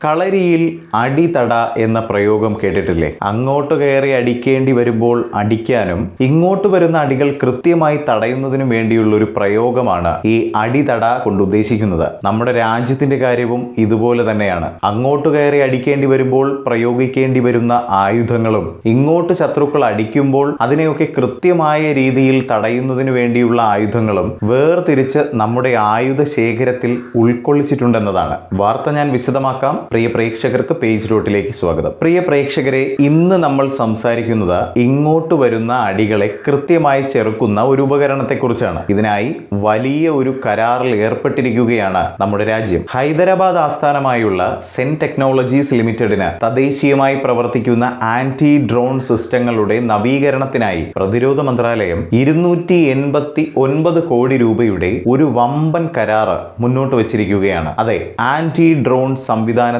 കളരിയിൽ അടിതട എന്ന പ്രയോഗം കേട്ടിട്ടില്ലേ? അങ്ങോട്ട് കയറി അടിക്കേണ്ടി വരുമ്പോൾ അടിക്കാനും ഇങ്ങോട്ട് വരുന്ന അടികൾ കൃത്യമായി തടയുന്നതിനും വേണ്ടിയുള്ള ഒരു പ്രയോഗമാണ് ഈ അടിതട കൊണ്ട് ഉദ്ദേശിക്കുന്നത്. നമ്മുടെ രാജ്യത്തിന്റെ കാര്യവും ഇതുപോലെ തന്നെയാണ്. അങ്ങോട്ട് കയറി അടിക്കേണ്ടി വരുമ്പോൾ പ്രയോഗിക്കേണ്ടി വരുന്ന ആയുധങ്ങളും ഇങ്ങോട്ട് ശത്രുക്കൾ അടിക്കുമ്പോൾ അതിനെയൊക്കെ കൃത്യമായ രീതിയിൽ തടയുന്നതിന് വേണ്ടിയുള്ള ആയുധങ്ങളും വേർതിരിച്ച് നമ്മുടെ ആയുധ ശേഖരത്തിൽ ഉൾക്കൊള്ളിച്ചിട്ടുണ്ടെന്നതാണ്. വാർത്ത ഞാൻ വിശദമാക്കാം. പ്രിയ പ്രേക്ഷകർക്ക് പേജ് ഡോട്ടിലേക്ക് സ്വാഗതം. പ്രിയ പ്രേക്ഷകരെ, ഇന്ന് നമ്മൾ സംസാരിക്കുന്നത് ഇങ്ങോട്ട് വരുന്ന അടികളെ കൃത്യമായി ചെറുക്കുന്ന ഒരു ഉപകരണത്തെക്കുറിച്ചാണ്. ഇതിനായി വലിയ ഒരു കരാറിൽ ഏർപ്പെട്ടിരിക്കുകയാണ് നമ്മുടെ രാജ്യം. ഹൈദരാബാദ് ആസ്ഥാനമായുള്ള സെൻ ടെക്നോളജീസ് ലിമിറ്റഡിന് തദ്ദേശീയമായി പ്രവർത്തിക്കുന്ന ആന്റി ഡ്രോൺ സിസ്റ്റങ്ങളുടെ നവീകരണത്തിനായി പ്രതിരോധ മന്ത്രാലയം 289 കോടി രൂപയുടെ ഒരു വമ്പൻ കരാറ് മുന്നോട്ട് വച്ചിരിക്കുകയാണ്. അതെ, ആന്റി ഡ്രോൺ സംവിധാനത്തെയാണ്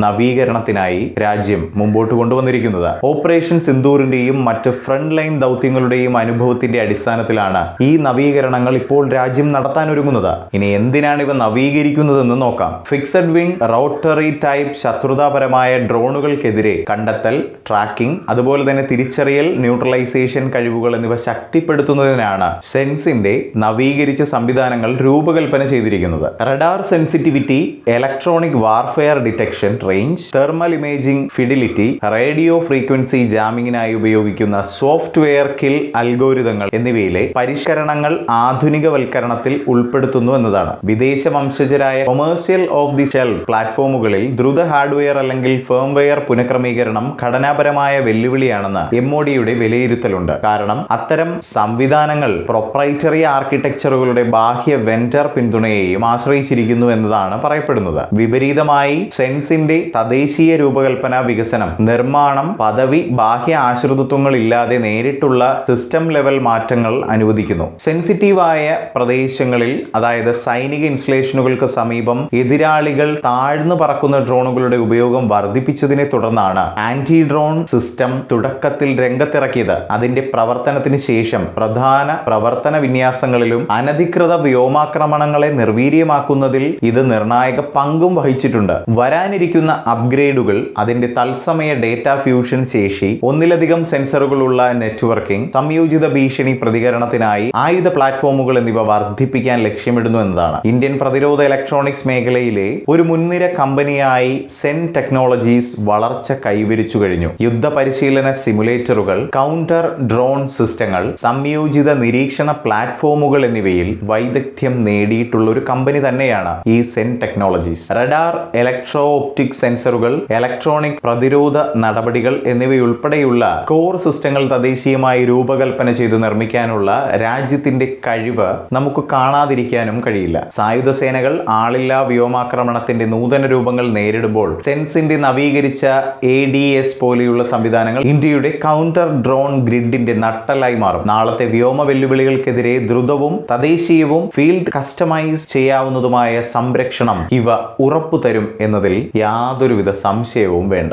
നവീകരണത്തിനായി രാജ്യം മുമ്പോട്ട് കൊണ്ടുവന്നിരിക്കുന്നത്. ഓപ്പറേഷൻ സിന്ദൂറിന്റെയും മറ്റ് ഫ്രണ്ട് ലൈൻ ദൗത്യങ്ങളുടെയും അനുഭവത്തിന്റെ അടിസ്ഥാനത്തിലാണ് ഈ നവീകരണങ്ങൾ ഇപ്പോൾ രാജ്യം നടത്താനൊരുങ്ങുന്നത്. ഇനി എന്തിനാണ് ഇവ നവീകരിക്കുന്നതെന്ന് നോക്കാം. ഫിക്സഡ് വിങ് റോട്ടറി ടൈപ്പ് ശത്രുതാപരമായ ഡ്രോണുകൾക്കെതിരെ കണ്ടെത്തൽ, ട്രാക്കിംഗ്, അതുപോലെ തന്നെ തിരിച്ചറിയൽ, ന്യൂട്രലൈസേഷൻ കഴിവുകൾ എന്നിവ ശക്തിപ്പെടുത്തുന്നതിനാണ് സെൻസിന്റെ നവീകരിച്ച സംവിധാനങ്ങൾ രൂപകൽപ്പന ചെയ്തിരിക്കുന്നത്. Radar sensitivity, electronic warfare detection range, thermal imaging fidelity, radio frequency ജാമിങ്ങിനായി ഉപയോഗിക്കുന്ന സോഫ്റ്റ്വെയർ കിൽ അൽഗോരിതങ്ങൾ എന്നിവയിലെ പരിഷ്കരണങ്ങൾ ആധുനികവൽക്കരണത്തിൽ ഉൾപ്പെടുത്തുന്നു എന്നതാണ്. വിദേശ വംശജരായ കൊമേഴ്സ്യൽ ഓഫ് ദി ഷെൽഫ് പ്ലാറ്റ്ഫോമുകളിൽ ദ്രുത ഹാർഡ്വെയർ അല്ലെങ്കിൽ ഫേംവെയർ പുനഃക്രമീകരണം ഘടനാപരമായ വെല്ലുവിളിയാണെന്ന് MODയുടെ വിലയിരുത്തലുണ്ട്. കാരണം അത്തരം സംവിധാനങ്ങൾ പ്രൊപ്രൈറ്ററി ആർക്കിടെക്ചറുകളുടെ ബാഹ്യ വെൻഡർ പിന്തുണയെയും ആശ്രയിച്ചിരിക്കുന്നു എന്നതാണ് പറയപ്പെടുന്നത്. വിപരീതമായി സെൻസിന്റെ തദ്ദേശീയ രൂപകൽപ്പന, വികസനം, നിർമ്മാണം, പദവി, ബാഹ്യ ആശ്രിതത്വങ്ങൾ ഇല്ലാതെ നേരിട്ടുള്ള സിസ്റ്റം ലെവൽ മാറ്റങ്ങൾ അനുവദിക്കുന്നു. സെൻസിറ്റീവായ പ്രദേശങ്ങളിൽ, അതായത് സൈനിക ഇൻസ്റ്റലേഷനുകൾക്ക് സമീപം എതിരാളികൾ താഴ്ന്നു പറക്കുന്ന ഡ്രോണുകളുടെ ഉപയോഗം വർദ്ധിപ്പിച്ചതിനെ തുടർന്നാണ് ആന്റി ഡ്രോൺ സിസ്റ്റം തുടക്കത്തിൽ രംഗത്തിറക്കിയത്. അതിന്റെ പ്രവർത്തനത്തിന് ശേഷം പ്രധാന പ്രവർത്തന വിന്യാസങ്ങളിലും അനധികൃത വ്യോമാക്രമണങ്ങളെ നിർവീര്യമാക്കുന്നതിൽ ഇത് നിർണായക പങ്കും വഹിച്ചിട്ടുണ്ട്. വരാനിരിക്കുന്ന അപ്ഗ്രേഡുകൾ അതിന്റെ തത്സമയ ഡേറ്റ ഫ്യൂഷൻ ശേഷി, ഒന്നിലധികം സെൻസറുകളുള്ള നെറ്റ്വർക്കിംഗ്, സംയോജിത ഭീഷണി പ്രതികരണത്തിനായി ആയുധ പ്ലാറ്റ്ഫോമുകൾ എന്നിവ വർദ്ധിപ്പിക്കാൻ ലക്ഷ്യമിടുന്നു എന്നതാണ്. ഇന്ത്യൻ പ്രതിരോധ ഇലക്ട്രോണിക്സ് മേഖലയിലെ ഒരു മുൻനിര കമ്പനിയായി സെൻ ടെക്നോളജീസ് വളർച്ച കൈവരിച്ചു കഴിഞ്ഞു. യുദ്ധ പരിശീലന സിമുലേറ്ററുകൾ, കൗണ്ടർ ഡ്രോൺ സിസ്റ്റങ്ങൾ, സംയോജിത നിരീക്ഷണ പ്ലാറ്റ്ഫോമുകൾ എന്നിവയിൽ വൈദഗ്ധ്യം നേടിയിട്ടുള്ള ഒരു കമ്പനി തന്നെയാണ് ഈ Zen Technologies. Radar, electro optic സെൻസറുകൾ, ഇലക്ട്രോണിക് പ്രതിരോധ നടപടികൾ എന്നിവയുൾപ്പെടെയുള്ള കോർ സിസ്റ്റങ്ങൾ തദ്ദേശീയമായി രൂപകൽപ്പന ചെയ്ത് നിർമ്മിക്കാനുള്ള രാജ്യത്തിന്റെ കഴിവ് നമുക്ക് കാണാതിരിക്കാനും കഴിയില്ല. സായുധ സേനകൾ ആളില്ലാ വ്യോമാക്രമണത്തിന്റെ നൂതന രൂപങ്ങൾ നേരിടുമ്പോൾ സെൻസിന്റെ നവീകരിച്ച ADS പോലെയുള്ള സംവിധാനങ്ങൾ ഇന്ത്യയുടെ കൗണ്ടർ ഡ്രോൺ ഗ്രിഡിന്റെ നട്ടലായി മാറും. നാളത്തെ വ്യോമ വെല്ലുവിളികൾക്കെതിരെ ദ്രുതവും തദ്ദേശീയവും ഫീൽഡ് കസ്റ്റമൈസ് ചെയ്യാവുന്നതുമായ സംരക്ഷണം ഇവ ഉറപ്പുതരും എന്നതിൽ യാതൊരുവിധ സംശയവും വേണ്ട.